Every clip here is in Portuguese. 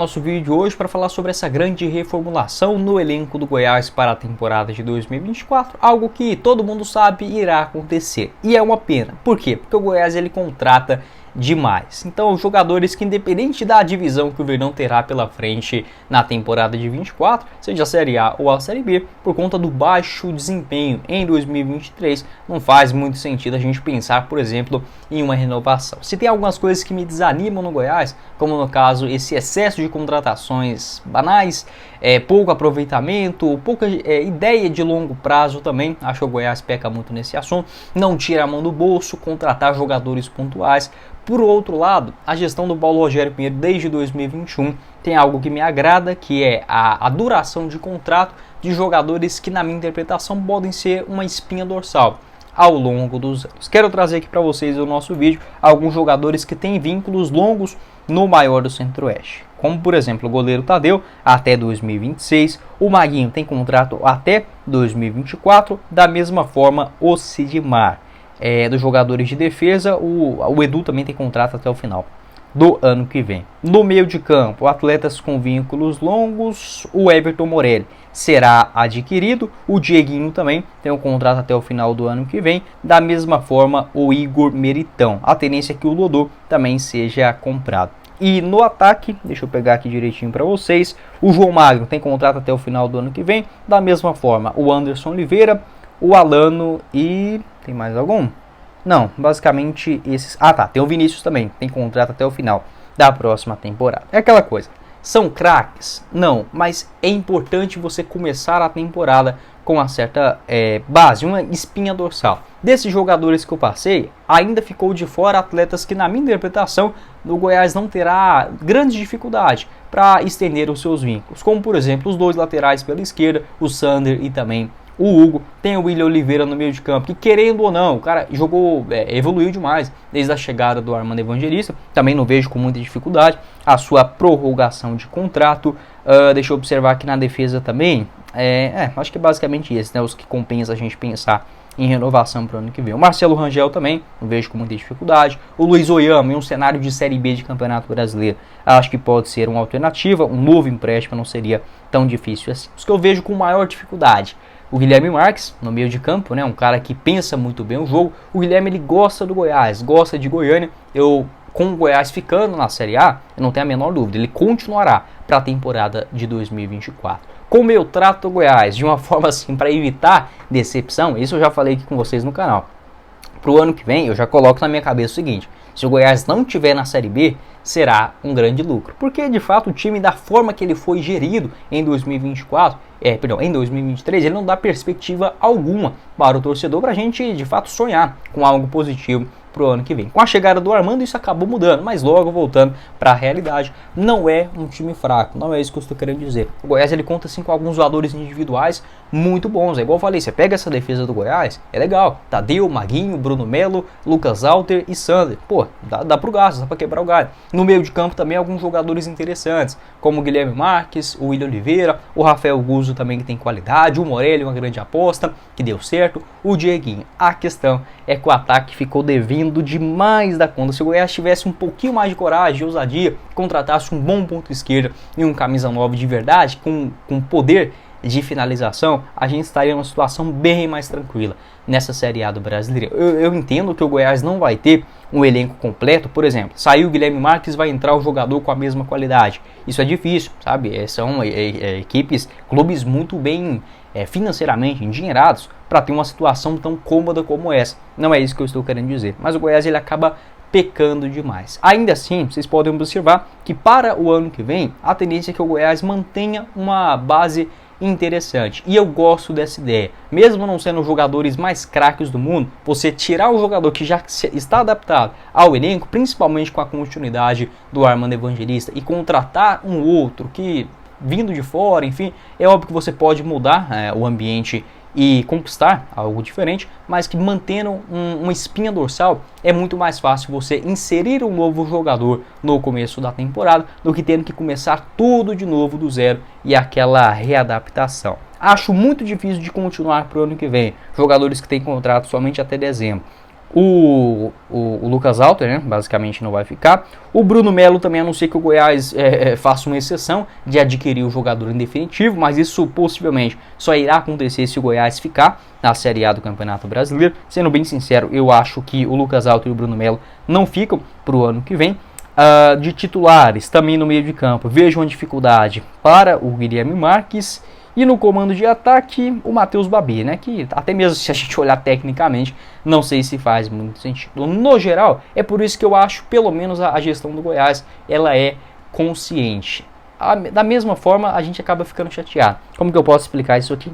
Nosso vídeo de hoje para falar sobre essa grande reformulação no elenco do Goiás para a temporada de 2024, algo que todo mundo sabe irá acontecer. E é uma pena. Por quê? Porque o Goiás ele contrata demais. Então, jogadores que, independente da divisão que o Verdão terá pela frente na temporada de 24, seja a Série A ou a Série B, por conta do baixo desempenho em 2023, não faz muito sentido a gente pensar, por exemplo, em uma renovação. Se tem algumas coisas que me desanimam no Goiás, como no caso esse excesso de contratações banais, pouco aproveitamento, pouca ideia de longo prazo também, acho que o Goiás peca muito nesse assunto, não tira a mão do bolso, contratar jogadores pontuais. Por outro lado, a gestão do Paulo Rogério Pinheiro desde 2021 tem algo que me agrada, que é a duração de contrato de jogadores que, na minha interpretação, podem ser uma espinha dorsal ao longo dos anos. Quero trazer aqui para vocês no nosso vídeo alguns jogadores que têm vínculos longos no maior do Centro-Oeste, como por exemplo o goleiro Tadeu até 2026, o Maguinho tem contrato até 2024, da mesma forma o Sidmar. Dos jogadores de defesa, o Edu também tem contrato até o final do ano que vem. No meio de campo, atletas com vínculos longos, o Everton Morelli será adquirido, o Dieguinho também tem um contrato até o final do ano que vem, da mesma forma o Igor Meritão. A tendência é que o Lodô também seja comprado. E no ataque, deixa eu pegar aqui direitinho para vocês, o João Magno tem contrato até o final do ano que vem, da mesma forma o Anderson Oliveira, o Alano e... tem mais algum? Não, basicamente esses... Ah tá, tem o Vinícius também, tem contrato até o final da próxima temporada. É aquela coisa, são craques? Não, mas é importante você começar a temporada com uma certa base, uma espinha dorsal. Desses jogadores que eu passei, ainda ficou de fora atletas que, na minha interpretação, no Goiás não terá grande dificuldade para estender os seus vínculos, como por exemplo os dois laterais pela esquerda, o Sander e também o Hugo. Tem o William Oliveira no meio de campo, que querendo ou não, o cara jogou, evoluiu demais desde a chegada do Armando Evangelista. Também não vejo com muita dificuldade a sua prorrogação de contrato. Deixa eu observar aqui na defesa também. Acho que é basicamente esse, né, os que compensa a gente pensar em renovação para o ano que vem. O Marcelo Rangel também, não vejo com muita dificuldade. O Luiz Oyama, em um cenário de Série B de Campeonato Brasileiro, acho que pode ser uma alternativa, um novo empréstimo não seria tão difícil assim. Os que eu vejo com maior dificuldade, o Guilherme Marques, no meio de campo, né, um cara que pensa muito bem o jogo. O Guilherme ele gosta do Goiás, gosta de Goiânia. Com o Goiás ficando na Série A, eu não tenho a menor dúvida, ele continuará para a temporada de 2024. Como eu trato o Goiás de uma forma assim para evitar decepção, isso eu já falei aqui com vocês no canal. Para o ano que vem, eu já coloco na minha cabeça o seguinte: se o Goiás não tiver na Série B, será um grande lucro. Porque, de fato, o time, da forma que ele foi gerido em 2023, ele não dá perspectiva alguma para o torcedor, para a gente, de fato, sonhar com algo positivo para o ano que vem. Com a chegada do Armando, isso acabou mudando, mas logo voltando para a realidade, não é um time fraco, não é isso que eu estou querendo dizer. O Goiás ele conta assim com alguns valores individuais muito bons, igual eu falei, você pega essa defesa do Goiás, é legal, Tadeu, Maguinho, Bruno Melo, Lucas Alter e Sander, pô, dá pro gasto, dá para quebrar o galho. No meio de campo também alguns jogadores interessantes, como o Guilherme Marques, o William Oliveira, o Rafael Guzzo também, que tem qualidade, o Morelli, uma grande aposta, que deu certo, o Dieguinho. A questão é que o ataque ficou devendo demais da conta. Se o Goiás tivesse um pouquinho mais de coragem e ousadia, contratasse um bom ponto esquerdo e um camisa 9 de verdade, com poder de finalização, a gente estaria numa situação bem mais tranquila nessa Série A do Brasileiro. Eu entendo que o Goiás não vai ter um elenco completo, por exemplo, saiu o Guilherme Marques, vai entrar o jogador com a mesma qualidade. Isso é difícil, sabe? São equipes, clubes muito bem financeiramente endinheirados para ter uma situação tão cômoda como essa. Não é isso que eu estou querendo dizer, mas o Goiás ele acaba pecando demais. Ainda assim, vocês podem observar que para o ano que vem, a tendência é que o Goiás mantenha uma base interessante. E eu gosto dessa ideia. Mesmo não sendo os jogadores mais craques do mundo, você tirar o jogador que já está adaptado ao elenco, principalmente com a continuidade do Armando Evangelista, e contratar um outro que, vindo de fora, enfim, é óbvio que você pode mudar o ambiente e conquistar algo diferente, mas que mantendo uma espinha dorsal, é muito mais fácil você inserir um novo jogador no começo da temporada do que tendo que começar tudo de novo do zero e aquela readaptação. Acho muito difícil de continuar para o ano que vem jogadores que têm contrato somente até dezembro. O Lucas Alter, né, basicamente não vai ficar. O Bruno Melo também, a não ser que o Goiás faça uma exceção de adquirir o jogador em definitivo, mas isso possivelmente só irá acontecer se o Goiás ficar na Série A do Campeonato Brasileiro. Sendo bem sincero, eu acho que o Lucas Alter e o Bruno Melo não ficam para o ano que vem. De titulares, também no meio de campo, vejo uma dificuldade para o Guilherme Marques. E no comando de ataque, o Matheus Babi, né? Que até mesmo se a gente olhar tecnicamente, não sei se faz muito sentido. No geral, é por isso que eu acho, pelo menos a gestão do Goiás, ela é consciente. Da mesma forma, a gente acaba ficando chateado. Como que eu posso explicar isso aqui?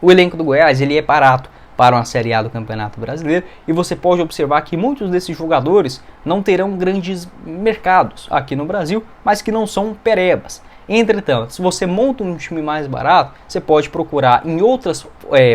O elenco do Goiás, ele é barato para uma Série A do Campeonato Brasileiro, e você pode observar que muitos desses jogadores não terão grandes mercados aqui no Brasil, mas que não são perebas. Entretanto, se você monta um time mais barato, você pode procurar em outras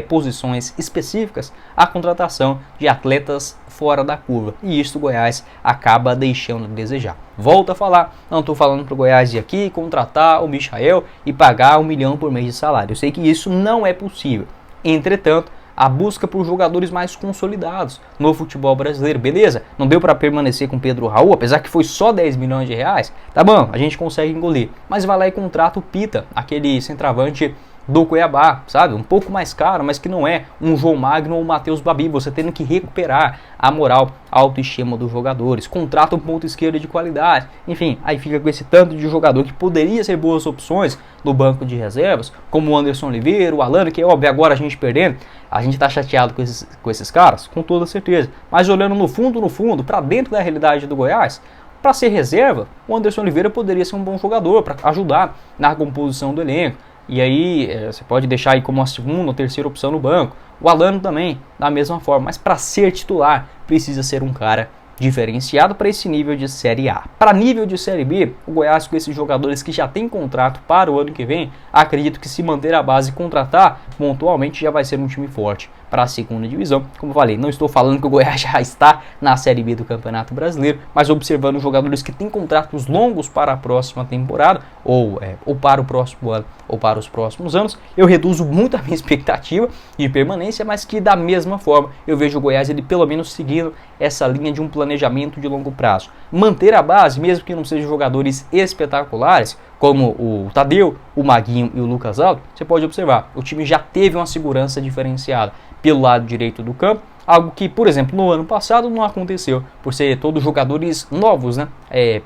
posições específicas a contratação de atletas fora da curva. E isso o Goiás acaba deixando a desejar. Volto a falar, não estou falando para o Goiás ir aqui contratar o Michael e pagar 1 milhão por mês de salário. Eu sei que isso não é possível. Entretanto, a busca por jogadores mais consolidados no futebol brasileiro, beleza? Não deu para permanecer com Pedro Raul, apesar que foi só 10 milhões de reais. Tá bom, a gente consegue engolir. Mas vai lá e contrata o Pita, aquele centroavante do Cuiabá, sabe? Um pouco mais caro, mas que não é um João Magno ou um Matheus Babi. Você tendo que recuperar a moral, a autoestima dos jogadores. Contrata um ponto esquerdo de qualidade. Enfim, aí fica com esse tanto de jogador que poderia ser boas opções no banco de reservas, como o Anderson Oliveira, o Alano, que é óbvio, agora a gente perdendo. A gente tá chateado com esses caras, com toda certeza. Mas olhando no fundo, para dentro da realidade do Goiás, para ser reserva, o Anderson Oliveira poderia ser um bom jogador para ajudar na composição do elenco. E aí você pode deixar aí como uma segunda ou terceira opção no banco. O Alano também, da mesma forma. Mas para ser titular, precisa ser um cara diferenciado para esse nível de Série A. Para nível de Série B, o Goiás, com esses jogadores que já tem contrato para o ano que vem, acredito que se manter a base e contratar, pontualmente já vai ser um time forte para a segunda divisão. Como eu falei, não estou falando que o Goiás já está na Série B do Campeonato Brasileiro, mas observando jogadores que têm contratos longos para a próxima temporada, ou para o próximo ano, ou para os próximos anos, eu reduzo muito a minha expectativa de permanência, mas que da mesma forma eu vejo o Goiás ele pelo menos seguindo essa linha de um planejamento de longo prazo. Manter a base, mesmo que não sejam jogadores espetaculares, como o Tadeu, o Maguinho e o Lucas Alto, você pode observar, o time já teve uma segurança diferenciada pelo lado direito do campo, algo que, por exemplo, no ano passado não aconteceu, por ser todos jogadores novos, né?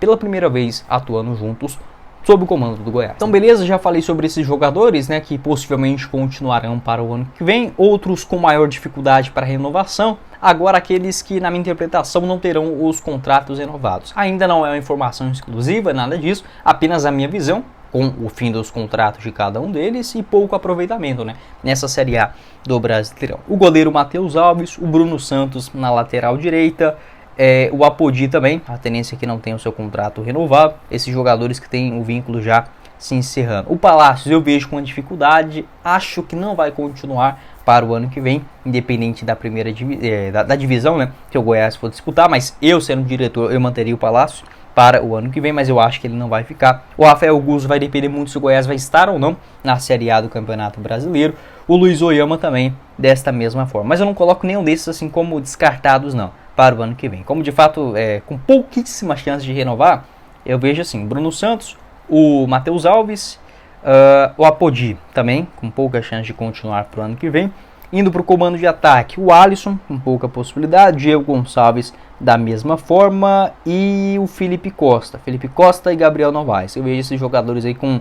Pela primeira vez atuando juntos sob o comando do Goiás. Então beleza, já falei sobre esses jogadores, né, que possivelmente continuarão para o ano que vem, outros com maior dificuldade para renovação, agora aqueles que na minha interpretação não terão os contratos renovados. Ainda não é uma informação exclusiva, nada disso, apenas a minha visão, com o fim dos contratos de cada um deles e pouco aproveitamento, né, nessa Série A do Brasileirão. O goleiro Matheus Alves, o Bruno Santos na lateral direita, o Apodi também, a tendência é que não tenha o seu contrato renovado, esses jogadores que têm o vínculo já se encerrando. O Palácios eu vejo com dificuldade, acho que não vai continuar para o ano que vem, independente da primeira da divisão, né, que o Goiás for disputar, mas eu sendo diretor, eu manteria o Palácios para o ano que vem, mas eu acho que ele não vai ficar. O Rafael Guzzo vai depender muito se o Goiás vai estar ou não na Série A do Campeonato Brasileiro. O Luiz Oyama também, desta mesma forma. Mas eu não coloco nenhum desses assim como descartados não, para o ano que vem. Como de fato, com pouquíssimas chances de renovar, eu vejo assim, Bruno Santos, o Matheus Alves, o Apodi também, com pouca chance de continuar para o ano que vem. Indo para o comando de ataque, o Alisson, com pouca possibilidade, Diego Gonçalves da mesma forma e o Felipe Costa e Gabriel Novaes. Eu vejo esses jogadores aí com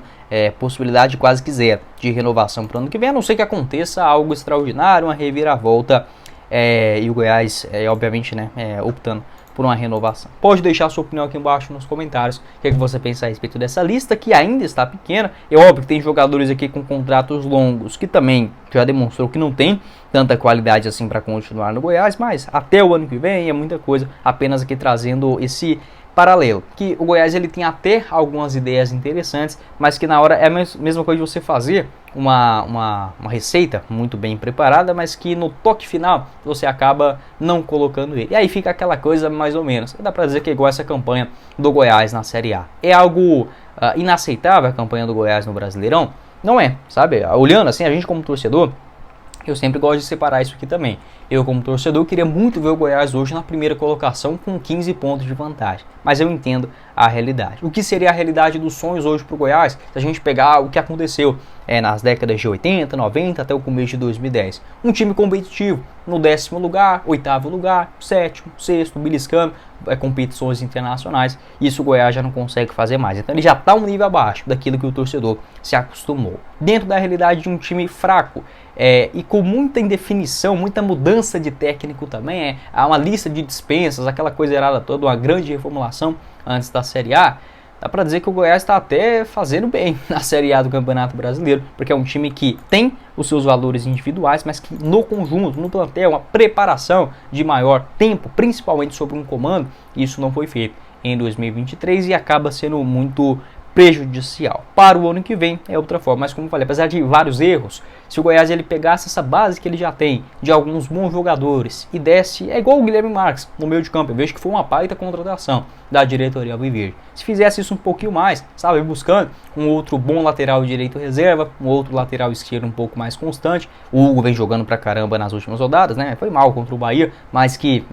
possibilidade quase que zero de renovação para o ano que vem, a não ser que aconteça algo extraordinário, uma reviravolta e o Goiás, obviamente, né, optando por uma renovação. Pode deixar sua opinião aqui embaixo nos comentários, o que você pensa a respeito dessa lista, que ainda está pequena. É óbvio que tem jogadores aqui com contratos longos, que também já demonstrou que não tem tanta qualidade assim para continuar no Goiás, mas até o ano que vem é muita coisa, apenas aqui trazendo esse paralelo, que o Goiás ele tem até algumas ideias interessantes, mas que na hora é a mesma coisa de você fazer uma receita muito bem preparada, mas que no toque final você acaba não colocando ele. E aí fica aquela coisa mais ou menos. Dá pra dizer que é igual essa campanha do Goiás na Série A. É algo inaceitável a campanha do Goiás no Brasileirão? Não é, sabe? Olhando assim, a gente como torcedor, Eu sempre gosto de separar isso aqui também. Eu, como torcedor, queria muito ver o Goiás hoje na primeira colocação com 15 pontos de vantagem. Mas eu entendo a realidade. O que seria a realidade dos sonhos hoje para o Goiás? Se a gente pegar o que aconteceu nas décadas de 80, 90 até o começo de 2010. Um time competitivo no 10º lugar, 8º lugar, 7º, 6º, beliscando competições internacionais. Isso o Goiás já não consegue fazer mais. Então ele já está um nível abaixo daquilo que o torcedor se acostumou. Dentro da realidade de um time fraco, e com muita indefinição, muita mudança de técnico também, há uma lista de dispensas, aquela coisa errada toda, uma grande reformulação antes da Série A, dá pra dizer que o Goiás está até fazendo bem na Série A do Campeonato Brasileiro, porque é um time que tem os seus valores individuais, mas que no conjunto, no plantel, uma preparação de maior tempo, principalmente sobre um comando, isso não foi feito em 2023 e acaba sendo muito prejudicial. Para o ano que vem é outra forma, mas como eu falei, apesar de vários erros, se o Goiás ele pegasse essa base que ele já tem de alguns bons jogadores e desse, é igual o Guilherme Marques no meio de campo, eu vejo que foi uma baita contratação da diretoria alviverde. Se fizesse isso um pouquinho mais, sabe, buscando um outro bom lateral direito reserva, um outro lateral esquerdo um pouco mais constante, o Hugo vem jogando pra caramba nas últimas rodadas, né, foi mal contra o Bahia, mas que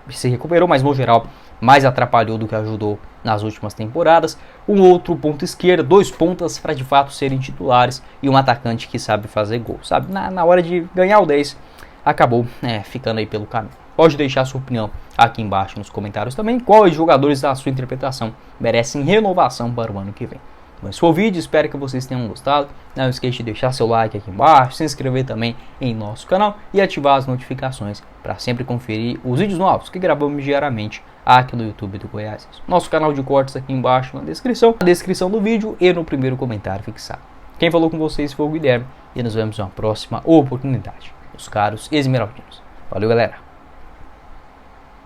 se recuperou, mas no geral mais atrapalhou do que ajudou nas últimas temporadas. Um outro ponto esquerdo, 2 pontas para de fato serem titulares e um atacante que sabe fazer gol, sabe? Na hora de ganhar o 10, acabou ficando aí pelo caminho. Pode deixar sua opinião aqui embaixo nos comentários também. Quais jogadores da sua interpretação merecem renovação para o ano que vem? Esse foi o vídeo, espero que vocês tenham gostado. Não esqueça de deixar seu like aqui embaixo, se inscrever também em nosso canal e ativar as notificações para sempre conferir os vídeos novos que gravamos diariamente aqui no YouTube do Goiás. Nosso canal de cortes aqui embaixo na descrição do vídeo e no primeiro comentário fixado. Quem falou com vocês foi o Guilherme e nos vemos em uma próxima oportunidade, meus caros esmeraldinos. Valeu, galera!